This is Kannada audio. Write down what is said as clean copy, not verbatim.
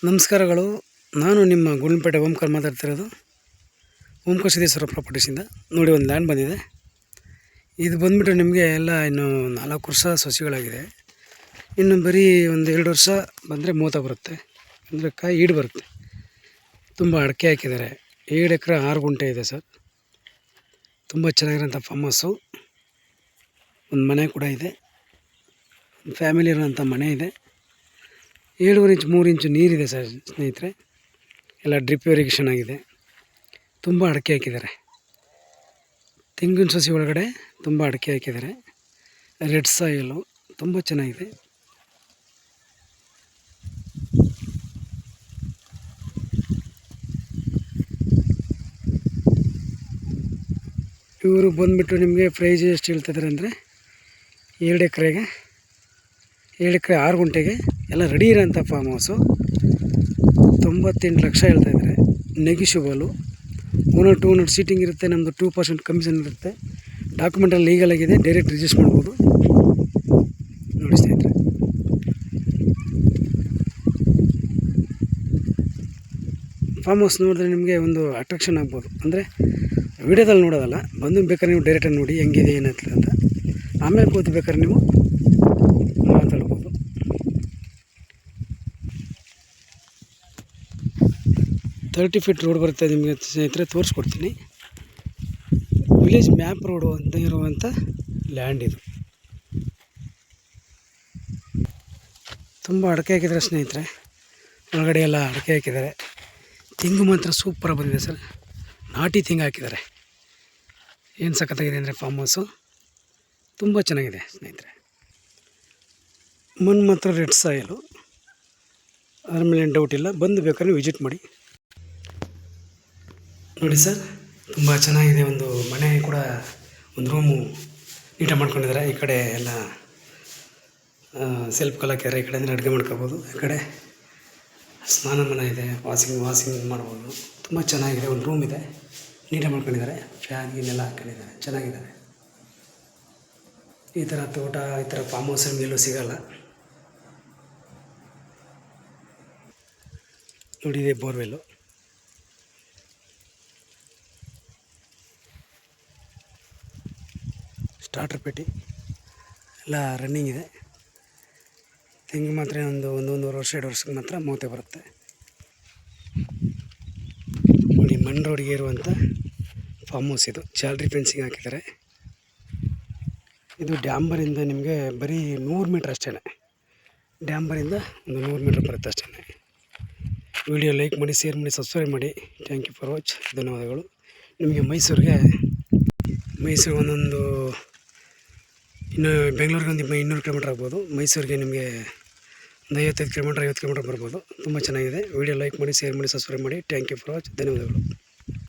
ನಮಸ್ಕಾರಗಳು. ನಾನು ನಿಮ್ಮ ಗುಂಡ್ಲಪೇಟೆ ಓಂಕಾರ ಮಾತಾಡ್ತಿರೋದು. ಓಂಕಾರ ಸಿದ್ದೇಶ್ವರ ಪ್ರಾಪರ್ಟೀಸಿಂದ. ನೋಡಿ, ಒಂದು ಲ್ಯಾಂಡ್ ಬಂದಿದೆ. ಇದು ಬಂದುಬಿಟ್ಟು ನಿಮಗೆ ಎಲ್ಲ ಇನ್ನು 4 ವರ್ಷ ಸಸಿಗಳಾಗಿದೆ. ಇನ್ನು ಬರೀ ಒಂದು 2 ವರ್ಷ ಬಂದರೆ ಮೂತ ಬರುತ್ತೆ, ಅಂದರೆ ಕಾಯಿ ಈಡು ಬರುತ್ತೆ. ತುಂಬ ಅಡಿಕೆ ಹಾಕಿದ್ದಾರೆ. 7 ಎಕರೆ 6 ಗುಂಟೆ ಇದೆ ಸರ್. ತುಂಬ ಚೆನ್ನಾಗಿರೋಂಥ ಫಾರ್ಮ್ ಹೌಸು. ಒಂದು ಮನೆ ಕೂಡ ಇದೆ, ಫ್ಯಾಮಿಲಿ ಇರೋಂಥ ಮನೆ ಇದೆ. 7.5 ಇಂಚ್ 3 ಇಂಚು ನೀರಿದೆ ಸರ್ ಸ್ನೇಹಿತರೆ. ಎಲ್ಲ ಡ್ರಿಪ್ ಇರಿಗೇಷನ್ ಆಗಿದೆ. ತುಂಬ ಅಡಿಕೆ ಹಾಕಿದ್ದಾರೆ. ತೆಂಗಿನ ಸಸಿ ಒಳಗಡೆ ತುಂಬ ಅಡಿಕೆ ಹಾಕಿದ್ದಾರೆ. ರೆಡ್ ಸಾಯಿಲು ತುಂಬ ಚೆನ್ನಾಗಿದೆ. ಇವರು ಬಂದುಬಿಟ್ಟು ನಿಮಗೆ ಪ್ರೈಸ್ ಎಷ್ಟು ಹೇಳ್ತಿದ್ದಾರೆ ಅಂದರೆ 2 ಎಕರೆಗೆ 7 ಎಕರೆ 6 ಗುಂಟೆಗೆ ಎಲ್ಲ ರೆಡಿ ಇರೋಂಥ ಫಾರ್ಮ್ ಹೌಸು. 98 ಲಕ್ಷ ಹೇಳ್ತಾಯಿದ್ದಾರೆ. ನೆಗಿಷಿಬಲು. 100-200 ಸೀಟಿಂಗ್ ಇರುತ್ತೆ. ನಮ್ಮದು 2% ಕಮಿಷನ್ ಇರುತ್ತೆ. ಡಾಕ್ಯುಮೆಂಟಲ್ಲಿ ಲೀಗಲ್ ಆಗಿದೆ, ಡೈರೆಕ್ಟ್ ರಿಜಿಸ್ಟರ್ ಮಾಡ್ಬೋದು. ನೋಡಿ ಸ್ನೇಹಿತರೆ, ಫಾರ್ಮ್ ಹೌಸ್ ನೋಡಿದ್ರೆ ನಿಮಗೆ ಒಂದು ಅಟ್ರಾಕ್ಷನ್ ಆಗ್ಬೋದು. ಅಂದರೆ ವಿಡಿಯೋದಲ್ಲಿ ನೋಡೋದಲ್ಲ, ಬಂದು ಬೇಕಾದ್ರೆ ನೀವು ಡೈರೆಕ್ಟಾಗಿ ನೋಡಿ ಹೆಂಗಿದೆ ಏನಾಗ್ತದೆ ಅಂತ. ಆಮೇಲೆ ಕೂತು ಬೇಕಾದ್ರೆ ನೀವು ಮಾತಾಡ್ಬೋದು. 30 ಫೀಟ್ ರೋಡ್ ಬರುತ್ತೆ ನಿಮಗೆ ಸ್ನೇಹಿತರೆ, ತೋರಿಸ್ಕೊಡ್ತೀನಿ. ವಿಲೇಜ್ ಮ್ಯಾಪ್ ರೋಡು ಅಂತ ಇರುವಂಥ ಲ್ಯಾಂಡ್ ಇದು. ತುಂಬ ಅಡಿಕೆ ಹಾಕಿದ್ದಾರೆ ಸ್ನೇಹಿತರೆ. ಒಳಗಡೆ ಎಲ್ಲ ಅಡಿಕೆ ಹಾಕಿದ್ದಾರೆ. ತೆಂಗು ಮಾತ್ರ ಸೂಪರಾಗಿ ಬಂದಿದೆ ಸರ್. ನಾಟಿ ತೆಂಗು ಹಾಕಿದ್ದಾರೆ. ಏನು ಸಖತ್ತಾಗಿದೆ ಅಂದರೆ ಫಾರ್ಮ್ ಹೌಸು ತುಂಬ ಚೆನ್ನಾಗಿದೆ ಸ್ನೇಹಿತರೆ. ಮಣ್ಣು ಮಾತ್ರ ರೆಡ್ ಸಾಯಿಲು, ಅದ್ರ ಮೇಲೆ ಏನು ಡೌಟ್ ಇಲ್ಲ. ಬಂದು ಬೇಕಾದ್ರೆ ವಿಸಿಟ್ ಮಾಡಿ. ನೋಡಿ ಸರ್, ತುಂಬ ಚೆನ್ನಾಗಿದೆ. ಒಂದು ಮನೆ ಕೂಡ, ಒಂದು ರೂಮು ನೀಟಾಗಿ ಮಾಡ್ಕೊಂಡಿದ್ದಾರೆ. ಈ ಕಡೆ ಎಲ್ಲ ಸೆಲ್ಫ್ ಕಲಾಕಿದ್ದಾರೆ. ಈ ಕಡೆ ಅಂದರೆ ಅಡುಗೆ ಮಾಡ್ಕೋಬೋದು. ಈ ಕಡೆ ಸ್ನಾನ ಮನೆ ಇದೆ, ವಾಷಿಂಗ್ ಮಾಡ್ಬೋದು. ತುಂಬ ಚೆನ್ನಾಗಿದೆ. ಒಂದು ರೂಮ್ ಇದೆ, ನೀಟಾಗಿ ಮಾಡ್ಕೊಂಡಿದ್ದಾರೆ. ಫ್ಯಾನ್ ಗೀನೆಲ್ಲ ಹಾಕೊಂಡಿದ್ದಾರೆ, ಚೆನ್ನಾಗಿದ್ದಾರೆ. ಈ ಥರ ತೋಟ, ಈ ಥರ ಫಾರ್ಮ್ ಹೌಸ್ ಎಲ್ಲೂ ಸಿಗೋಲ್ಲ. ನೋಡಿ, ಇದೆ ಬೋರ್ವೆಲ್ಲು. ಸ್ಟಾರ್ಟರ್ ಪೆಟ್ಟಿ ಎಲ್ಲ ರನ್ನಿಂಗ್ ಇದೆ. ತೆಂಗು ಮಾತ್ರ ಒಂದೂವರೆ ವರ್ಷ 2 ವರ್ಷಕ್ಕೆ ಮಾತ್ರ ಮೂತೆ ಬರುತ್ತೆ. ನೋಡಿ, ಮಣ್ಣು ರೋಡಿಗೆ ಇರುವಂಥ ಫಾರ್ಮ್ ಹೌಸ್ ಇದು. ಜಾಲರಿ ಫೆನ್ಸಿಂಗ್ ಹಾಕಿದ್ದಾರೆ. ಇದು ಡ್ಯಾಂಬರಿಂದ ನಿಮಗೆ ಬರೀ 100 ಮೀಟ್ರ್ ಅಷ್ಟೇ. ಡ್ಯಾಂಬರಿಂದ ಒಂದು 100 ಮೀಟ್ರ್ ಬರುತ್ತೆ ಅಷ್ಟೇ. ವಿಡಿಯೋ ಲೈಕ್ ಮಾಡಿ, ಶೇರ್ ಮಾಡಿ, ಸಬ್ಸ್ಕ್ರೈಬ್ ಮಾಡಿ. Thank you for watch. ಧನ್ಯವಾದಗಳು. ನಿಮಗೆ ಮೈಸೂರಿಗೆ ಒಂದೊಂದು, ಇನ್ನು ಬೆಂಗಳೂರಿಗೆ ಒಂದು 200 ಕಿಲೋಮೀಟ್ರ್ ಆಗ್ಬೋದು. ಮೈಸೂರಿಗೆ ನಿಮಗೆ ಒಂದು 55 ಕಿಲೋಮೀಟ್ರ್ 50 ಕಿಲೋಮೀಟ್ರ್ ಬರ್ಬೋದು. ತುಂಬ ಚೆನ್ನಾಗಿದೆ. ವಿಡಿಯೋ ಲೈಕ್ ಮಾಡಿ, ಶೇರ್ ಮಾಡಿ, ಸಬ್ಸ್ಕ್ರೈಬ್ ಮಾಡಿ. Thank you for watch. ಧನ್ಯವಾದಗಳು.